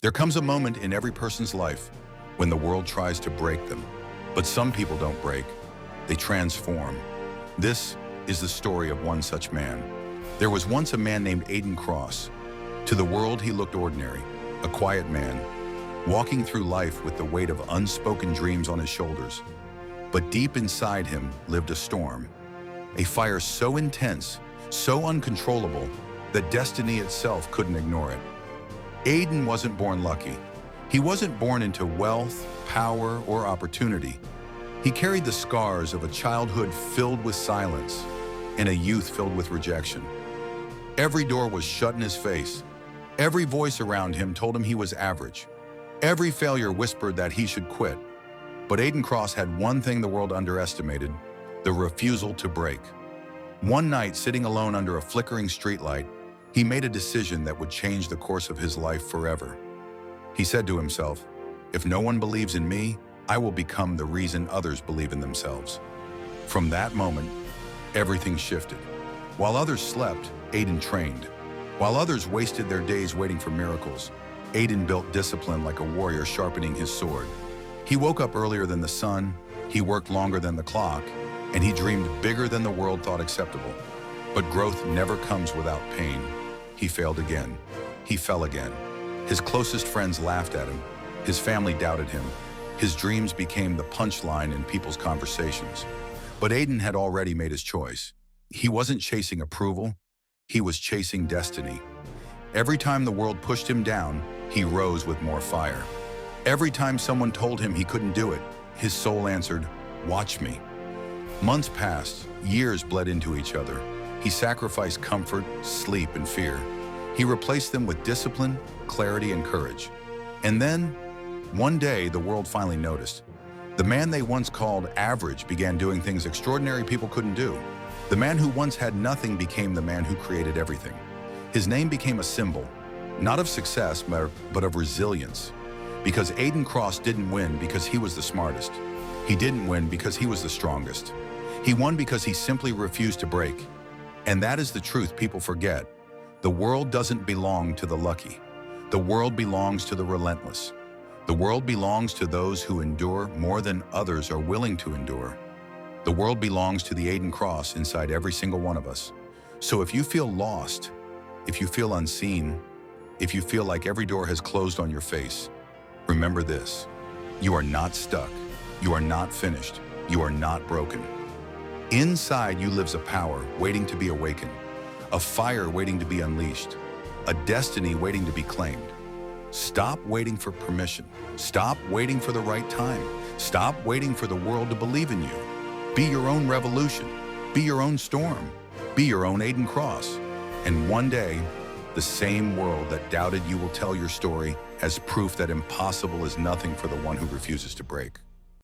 There comes a moment in every person's life when the world tries to break them. But some people don't break, they transform. This is the story of one such man. There was once a man named Aiden Cross. To the world he looked ordinary, a quiet man, walking through life with the weight of unspoken dreams on his shoulders. But deep inside him lived a storm, a fire so intense, so uncontrollable, that destiny itself couldn't ignore it. Aiden wasn't born lucky. He wasn't born into wealth, power, or opportunity. He carried the scars of a childhood filled with silence and a youth filled with rejection. Every door was shut in his face. Every voice around him told him he was average. Every failure whispered that he should quit. But Aiden Cross had one thing the world underestimated: the refusal to break. One night, sitting alone under a flickering streetlight, he made a decision that would change the course of his life forever. He said to himself, "If no one believes in me, I will become the reason others believe in themselves." From that moment, everything shifted. While others slept, Aiden trained. While others wasted their days waiting for miracles, Aiden built discipline like a warrior sharpening his sword. He woke up earlier than the sun, he worked longer than the clock, and he dreamed bigger than the world thought acceptable. But growth never comes without pain. He failed again. He fell again. His closest friends laughed at him. His family doubted him. His dreams became the punchline in people's conversations. But Aiden had already made his choice. He wasn't chasing approval. He was chasing destiny. Every time the world pushed him down, he rose with more fire. Every time someone told him he couldn't do it, his soul answered, "Watch me." Months passed, years bled into each other. He sacrificed comfort, sleep, and fear. He replaced them with discipline, clarity, and courage. And then, one day, the world finally noticed. The man they once called average began doing things extraordinary people couldn't do. The man who once had nothing became the man who created everything. His name became a symbol, not of success, but of resilience. Because Aiden Cross didn't win because he was the smartest. He didn't win because he was the strongest. He won because he simply refused to break. And that is the truth people forget. The world doesn't belong to the lucky. The world belongs to the relentless. The world belongs to those who endure more than others are willing to endure. The world belongs to the Aiden Cross inside every single one of us. So if you feel lost, if you feel unseen, if you feel like every door has closed on your face, remember this: you are not stuck. You are not finished. You are not broken. Inside you lives a power waiting to be awakened, a fire waiting to be unleashed, a destiny waiting to be claimed. Stop waiting for permission. Stop waiting for the right time. Stop waiting for the world to believe in you. Be your own revolution. Be your own storm. Be your own Aiden Cross. And one day, the same world that doubted you will tell your story as proof that impossible is nothing for the one who refuses to break.